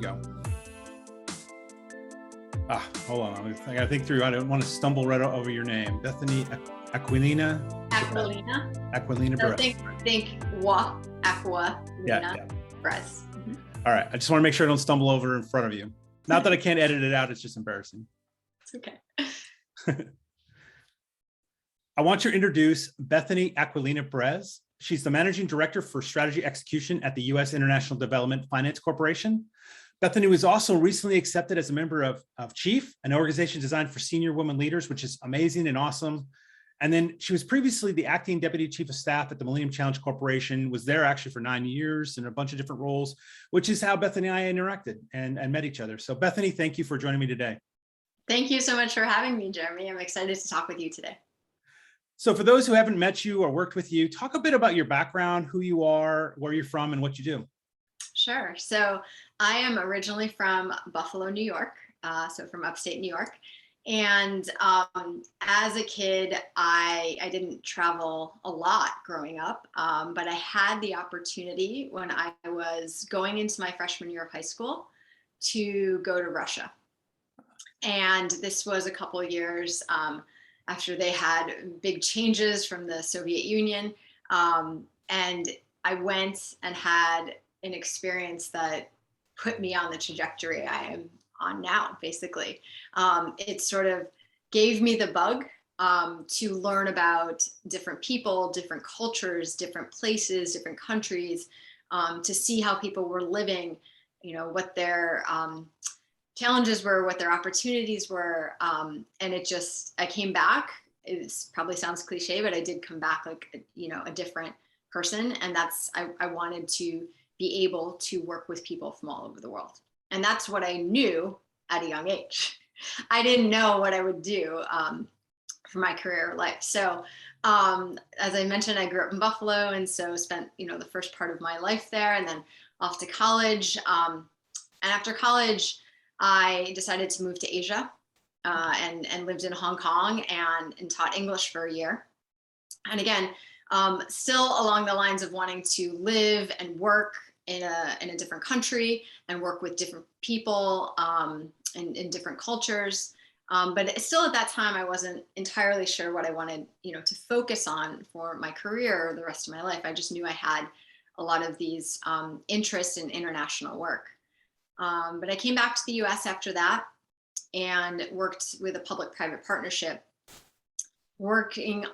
go. Hold on. I gotta think through. I don't want to stumble right over your name. Bethany Aquilina. Aquilina So Brez. think Aquilina Brez. Mm-hmm. All right. I just want to make sure I don't stumble over in front of you. Not that I can't edit it out. It's just embarrassing. It's okay. I want to introduce Bethany Aquilina Brez. She's the Managing Director for Strategy Execution at the U.S. International Development Finance Corporation. Bethany was also recently accepted as a member of Chief, an organization designed for senior women leaders, which is amazing and awesome. And then she was previously the Acting Deputy Chief of Staff at the Millennium Challenge Corporation, was there actually for 9 years in a bunch of different roles, which is how Bethany and I interacted and met each other. So Bethany, thank you for joining me today. Thank you so much for having me, Jeremy. I'm excited to talk with you today. So for those who haven't met you or worked with you, talk a bit about your background, who you are, where you're from, and what you do. Sure. So I am originally from Buffalo, New York, so from upstate New York. And as a kid, I didn't travel a lot growing up, but I had the opportunity when I was going into my freshman year of high school to go to Russia. And this was a couple of years after they had big changes from the Soviet Union. And I went and had an experience that put me on the trajectory I am on now, basically. It sort of gave me the bug to learn about different people, different cultures, different places, different countries, to see how people were living, what their challenges were, what their opportunities were. And I came back, it probably sounds cliche, but I did come back like, a different person. And I wanted to be able to work with people from all over the world. And that's what I knew at a young age. I didn't know what I would do for my career or life. So as I mentioned, I grew up in Buffalo, and so spent, the first part of my life there, and then off to college. And after college, I decided to move to Asia and lived in Hong Kong and taught English for a year. And again, still along the lines of wanting to live and work in a different country and work with different people in different cultures. But still at that time, I wasn't entirely sure what I wanted, to focus on for my career or the rest of my life. I just knew I had a lot of these interests in international work. But I came back to the US after that and worked with a public-private partnership, working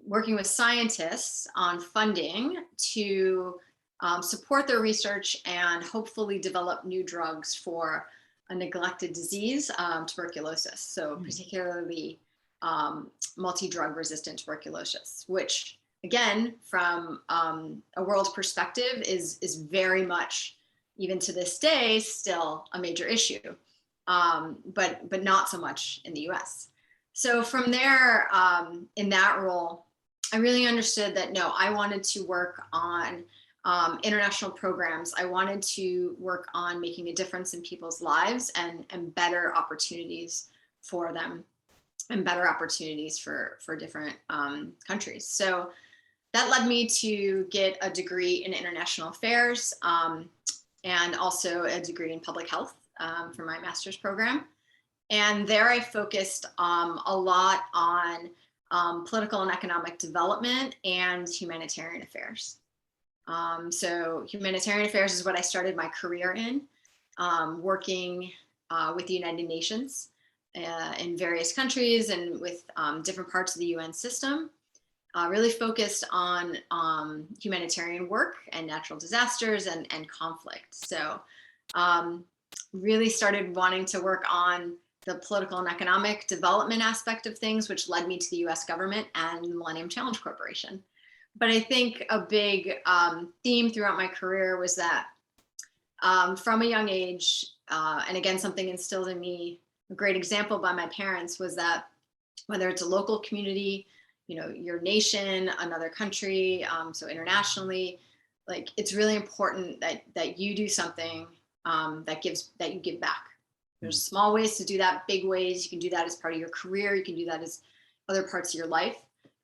with scientists on funding to support their research and hopefully develop new drugs for a neglected disease, tuberculosis. So particularly multi-drug resistant tuberculosis, which again, from a world perspective is very much, even to this day, still a major issue, but not so much in the US. So from there, in that role, I really understood that, no, I wanted to work on international programs. I wanted to work on making a difference in people's lives and better opportunities for them and better opportunities for different countries. So that led me to get a degree in international affairs and also a degree in public health for my master's program. And there I focused a lot on political and economic development and humanitarian affairs. So humanitarian affairs is what I started my career in, working with the United Nations in various countries and with different parts of the UN system, really focused on humanitarian work and natural disasters and conflict. So really started wanting to work on the political and economic development aspect of things, which led me to the US government and the Millennium Challenge Corporation. But I think a big theme throughout my career was that from a young age, and again, something instilled in me, a great example by my parents was that whether it's a local community, your nation, another country, so internationally, like it's really important that you do something that you give back. There's small ways to do that, big ways. You can do that as part of your career. You can do that as other parts of your life.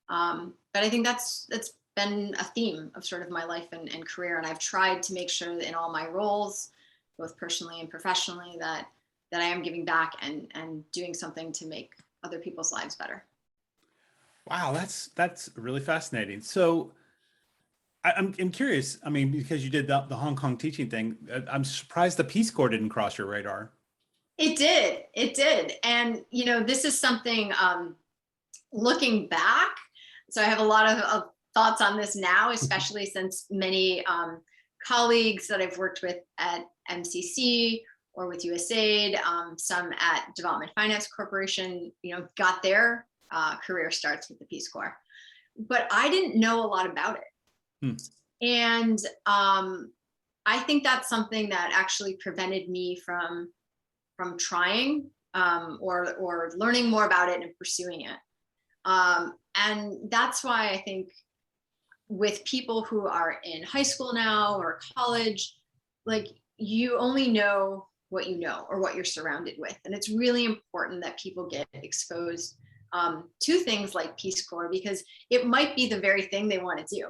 But I think that's been a theme of sort of my life and career. And I've tried to make sure that in all my roles, both personally and professionally, that I am giving back and doing something to make other people's lives better. Wow, that's really fascinating. So I'm curious. I mean, because you did the Hong Kong teaching thing, I'm surprised the Peace Corps didn't cross your radar. It did. And, this is something, looking back. So I have a lot of thoughts on this now, especially since many colleagues that I've worked with at MCC or with USAID, some at Development Finance Corporation, got their career starts with the Peace Corps. But I didn't know a lot about it. And I think that's something that actually prevented me from trying or learning more about it and pursuing it. And that's why I think with people who are in high school now or college, like, you only know what you know or what you're surrounded with. And it's really important that people get exposed to things like Peace Corps, because it might be the very thing they want to do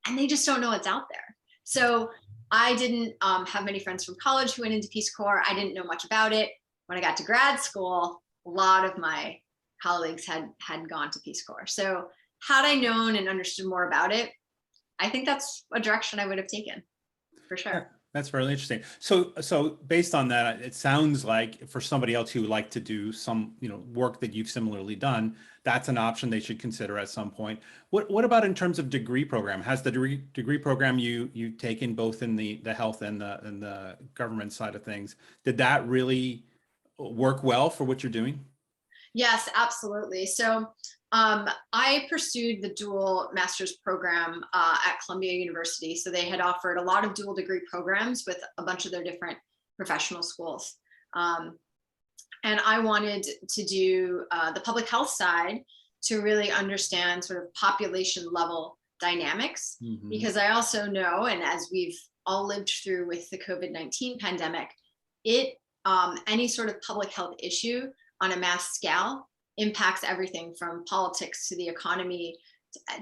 and they just don't know it's out there. So I didn't have many friends from college who went into Peace Corps. I didn't know much about it. When I got to grad school, a lot of my colleagues had gone to Peace Corps. So had I known and understood more about it, I think that's a direction I would have taken, for sure. That's really interesting. So based on that, it sounds like for somebody else who would like to do some, work that you've similarly done, that's an option they should consider at some point. What about in terms of degree program? Has the degree program you taken both in the health and the government side of things, did that really work well for what you're doing? Yes, absolutely. So I pursued the dual master's program at Columbia University. So they had offered a lot of dual degree programs with a bunch of their different professional schools. And I wanted to do the public health side to really understand sort of population level dynamics, because I also know, and as we've all lived through with the COVID-19 pandemic, any sort of public health issue on a mass scale impacts everything from politics to the economy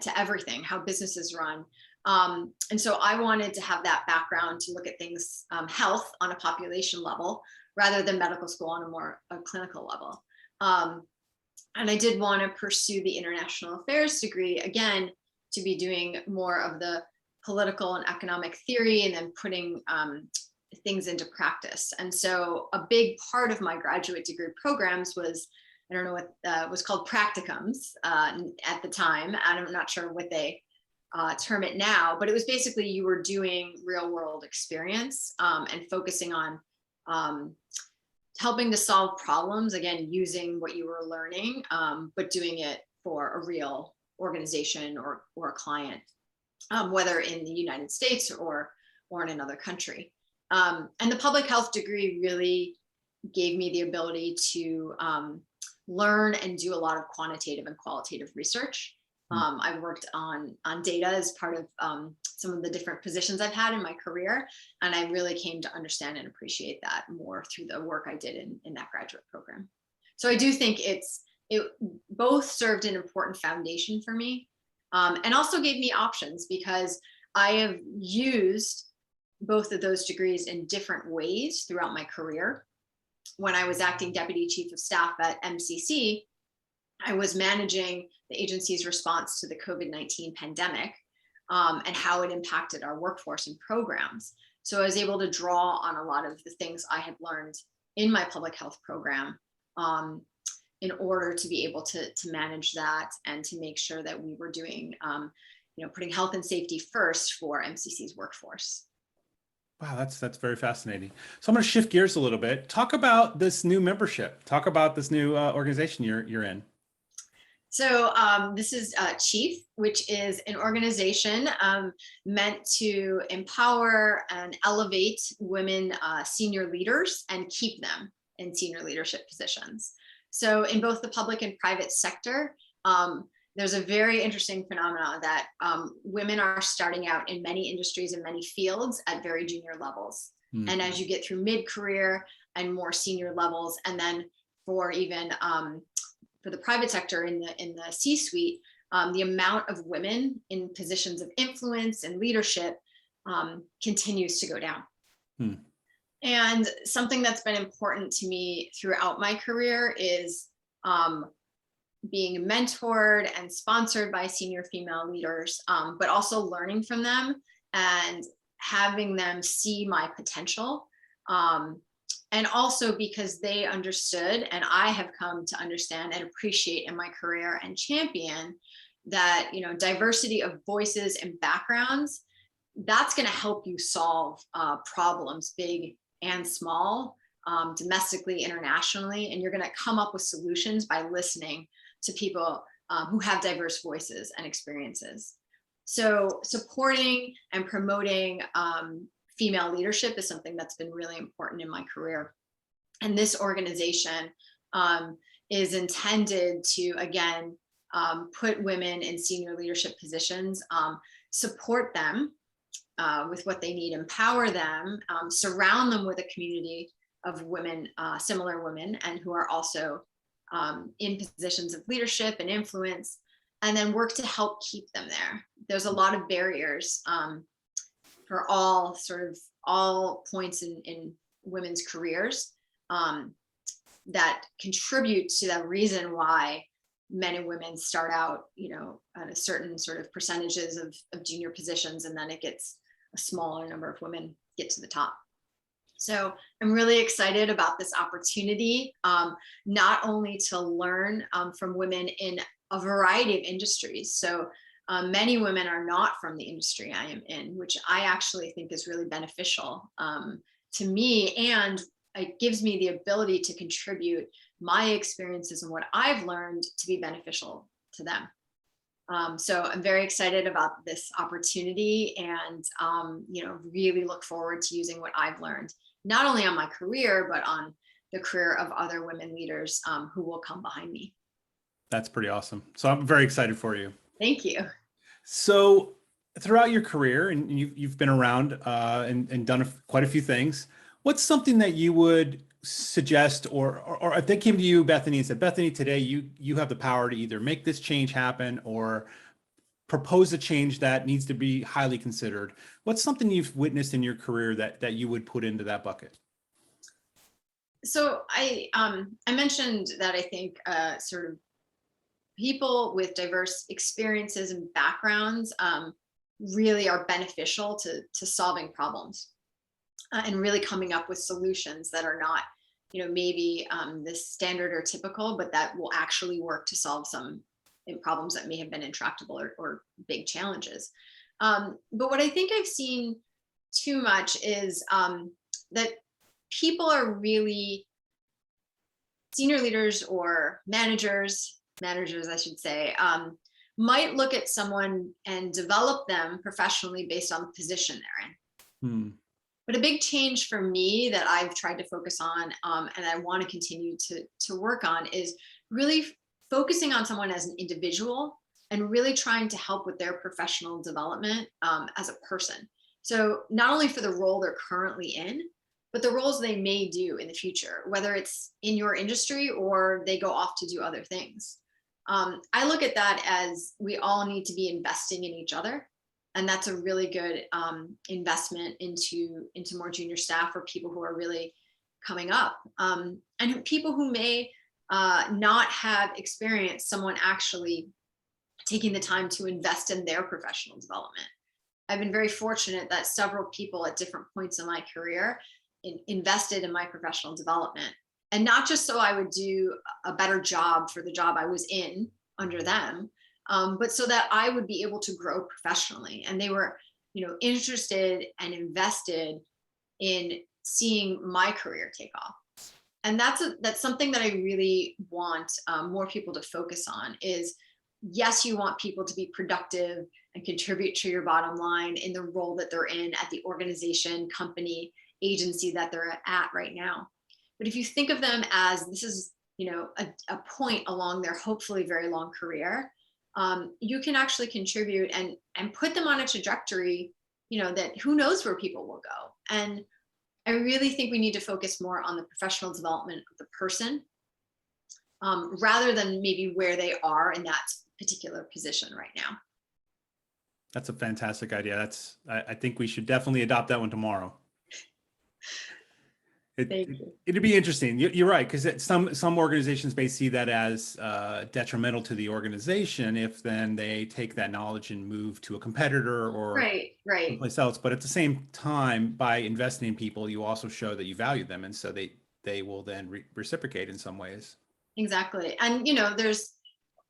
to everything, how businesses run. And so I wanted to have that background to look at things, health on a population level, rather than medical school on a clinical level. And I did want to pursue the international affairs degree, again, to be doing more of the political and economic theory and then putting things into practice. And so a big part of my graduate degree programs was, I don't know what was called practicums at the time. I'm not sure what they term it now, but it was basically you were doing real world experience and focusing on helping to solve problems, again, using what you were learning, but doing it for a real organization or a client, whether in the United States or in another country. And the public health degree really gave me the ability to learn and do a lot of quantitative and qualitative research. I've worked on data as part of some of the different positions I've had in my career, and I really came to understand and appreciate that more through the work I did in that graduate program. So I do think it both served an important foundation for me, and also gave me options, because I have used both of those degrees in different ways throughout my career. When I was acting deputy chief of staff at MCC, I was managing the agency's response to the COVID-19 pandemic and how it impacted our workforce and programs. So I was able to draw on a lot of the things I had learned in my public health program in order to be able to manage that and to make sure that we were doing, putting health and safety first for MCC's workforce. Wow, that's very fascinating. So I'm going to shift gears a little bit. Talk about this new membership. Talk about this new organization you're in. So this is Chief, which is an organization meant to empower and elevate women senior leaders and keep them in senior leadership positions. So in both the public and private sector, there's a very interesting phenomenon that women are starting out in many industries and many fields at very junior levels. Mm-hmm. And as you get through mid-career and more senior levels, and then for even for the private sector in the C-suite, the amount of women in positions of influence and leadership continues to go down. Hmm. And something that's been important to me throughout my career is being mentored and sponsored by senior female leaders, but also learning from them and having them see my potential. And also because they understood, and I have come to understand and appreciate in my career and champion, that, you know, diversity of voices and backgrounds, that's going to help you solve problems, big and small, domestically, internationally, and you're going to come up with solutions by listening to people who have diverse voices and experiences. So supporting and promoting female leadership is something that's been really important in my career. And this organization is intended to, again, put women in senior leadership positions, support them with what they need, empower them, surround them with a community of women, similar women, and who are also in positions of leadership and influence, and then work to help keep them there. There's a lot of barriers for all points in women's careers that contribute to the reason why men and women start out, you know, at a certain sort of percentages of junior positions, and then it gets a smaller number of women get to the top. So I'm really excited about this opportunity, not only to learn from women in a variety of industries. So many women are not from the industry I am in, which I actually think is really beneficial to me, and it gives me the ability to contribute my experiences and what I've learned to be beneficial to them. So I'm very excited about this opportunity, and you know, really look forward to using what I've learned, not only on my career, but on the career of other women leaders who will come behind me. That's pretty awesome. So I'm very excited for you. Thank you. So throughout your career, and you've been around and done quite a few things, what's something that you would suggest, or if they came to you, Bethany, and said, Bethany, today you have the power to either make this change happen or propose a change that needs to be highly considered, what's something you've witnessed in your career that you would put into that bucket? So I mentioned that I think sort of people with diverse experiences and backgrounds really are beneficial to solving problems and really coming up with solutions that are not, you know, maybe the standard or typical, but that will actually work to solve some problems that may have been intractable or big challenges. But what I think I've seen too much is that people are really, senior leaders or managers, I should say, might look at someone and develop them professionally based on the position they're in. But a big change for me that I've tried to focus on, and I want to continue to work on, is really focusing on someone as an individual and really trying to help with their professional development as a person. So not only for the role they're currently in, but the roles they may do in the future, whether it's in your industry or they go off to do other things. I look at that as we all need to be investing in each other. And that's a really good investment into more junior staff or people who are really coming up. And people who may not have experienced someone actually taking the time to invest in their professional development. I've been very fortunate that several people at different points in my career invested in my professional development. And not just so I would do a better job for the job I was in under them, but so that I would be able to grow professionally. And they were, you know, interested and invested in seeing my career take off. And that's something that I really want more people to focus on is, yes, you want people to be productive and contribute to your bottom line in the role that they're in at the organization, company, agency that they're at right now. But if you think of them as this is, you know, a point along their hopefully very long career, you can actually contribute and put them on a trajectory, you know, that who knows where people will go. And I really think we need to focus more on the professional development of the person rather than maybe where they are in that particular position right now. That's a fantastic idea. I think we should definitely adopt that one tomorrow. Thank you. It'd be interesting. You're right, because some organizations may see that as detrimental to the organization if then they take that knowledge and move to a competitor or Right. someplace else. But at the same time, by investing in people, you also show that you value them, and so they will then reciprocate in some ways. Exactly. And, there's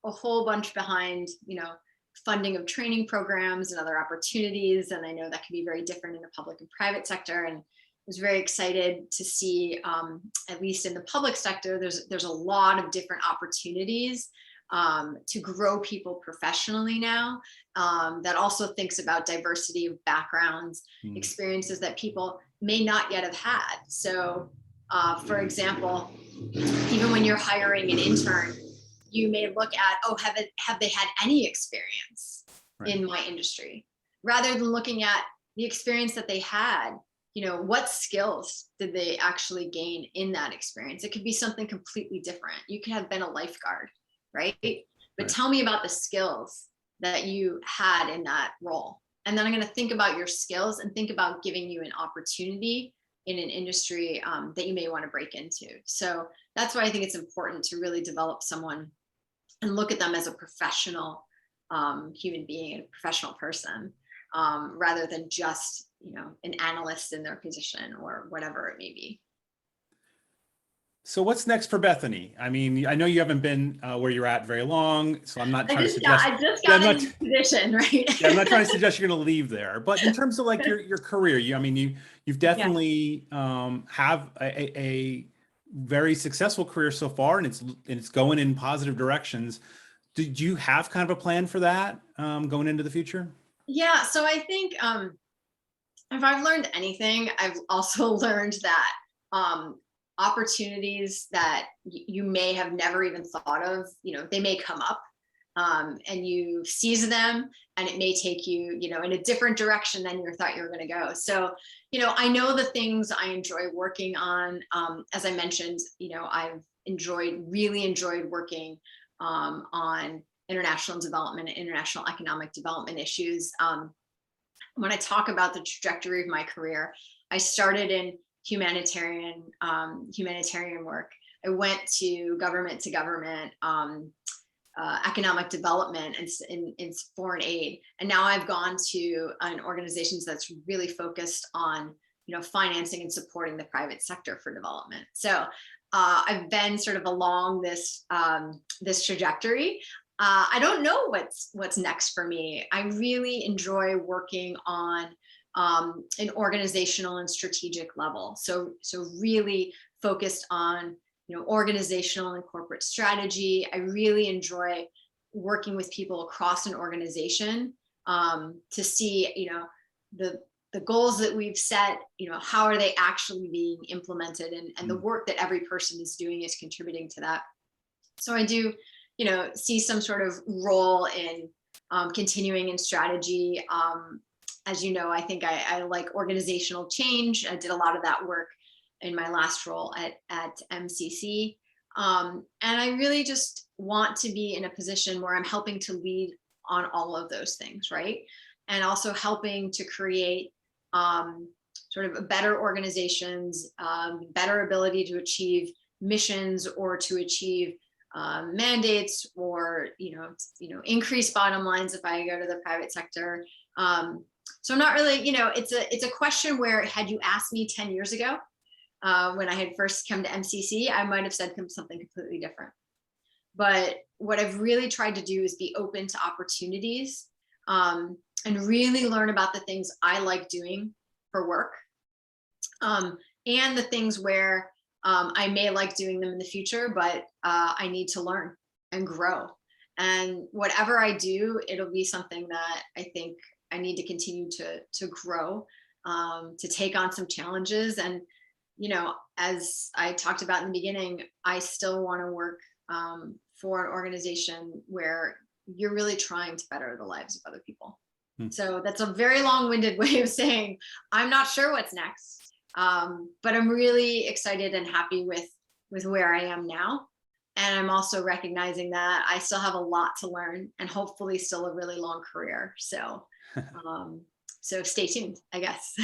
a whole bunch behind, funding of training programs and other opportunities. And I know that can be very different in the public and private sector. And I was very excited to see, at least in the public sector, there's a lot of different opportunities to grow people professionally now, that also thinks about diversity of backgrounds, experiences that people may not yet have had. So, for example, even when you're hiring an intern, you may look at, oh, have they had any experience in my industry, rather than looking at the experience that they had. What skills did they actually gain in that experience? It could be something completely different. You could have been a lifeguard, right? But tell me about the skills that you had in that role. And then I'm going to think about your skills and think about giving you an opportunity in an industry that you may want to break into. So that's why I think it's important to really develop someone and look at them as a professional human being, a professional person, rather than just, an analyst in their position or whatever it may be. So what's next for Bethany? I mean, I know you haven't been where you're at very long, so I'm not trying to suggest. I just got in this position, right? I'm not trying to suggest you're going to leave there, but in terms of like your career, you've definitely have a very successful career so far, and it's going in positive directions. Did you have kind of a plan for that going into the future? Yeah, so I think if I've learned anything, I've also learned that opportunities that you may have never even thought of, they may come up, and you seize them, and it may take you, in a different direction than you thought you were going to go. So, I know the things I enjoy working on. As I mentioned, I've really enjoyed working on international development and international economic development issues. When I talk about the trajectory of my career, I started in humanitarian work. I went to government economic development and in foreign aid, and now I've gone to an organization that's really focused on financing and supporting the private sector for development. So I've been sort of along this trajectory. I don't know what's next for me. I really enjoy working on an organizational and strategic level. So really focused on organizational and corporate strategy. I really enjoy working with people across an organization to see the goals that we've set. How are they actually being implemented, and the work that every person is doing is contributing to that. So I do see some sort of role in continuing in strategy. As you know, I think I like organizational change. I did a lot of that work in my last role at MCC. And I really just want to be in a position where I'm helping to lead on all of those things, right? And also helping to create sort of better organizations, better ability to achieve missions or to achieve mandates, or increase bottom lines if I go to the private sector. So I'm not really, it's a question where, had you asked me 10 years ago when I had first come to MCC, I might have said something completely different. But what I've really tried to do is be open to opportunities and really learn about the things I like doing for work, and the things where I may like doing them in the future, but I need to learn and grow. And whatever I do, it'll be something that I think I need to continue to grow, to take on some challenges. And, as I talked about in the beginning, I still want to work for an organization where you're really trying to better the lives of other people. So that's a very long-winded way of saying I'm not sure what's next. But I'm really excited and happy with where I am now. And I'm also recognizing that I still have a lot to learn and hopefully still a really long career. So stay tuned, I guess.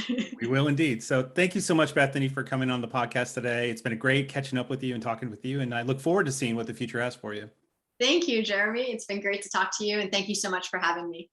We will indeed. So thank you so much, Bethany, for coming on the podcast today. It's been a great catching up with you and talking with you. And I look forward to seeing what the future has for you. Thank you, Jeremy. It's been great to talk to you. And thank you so much for having me.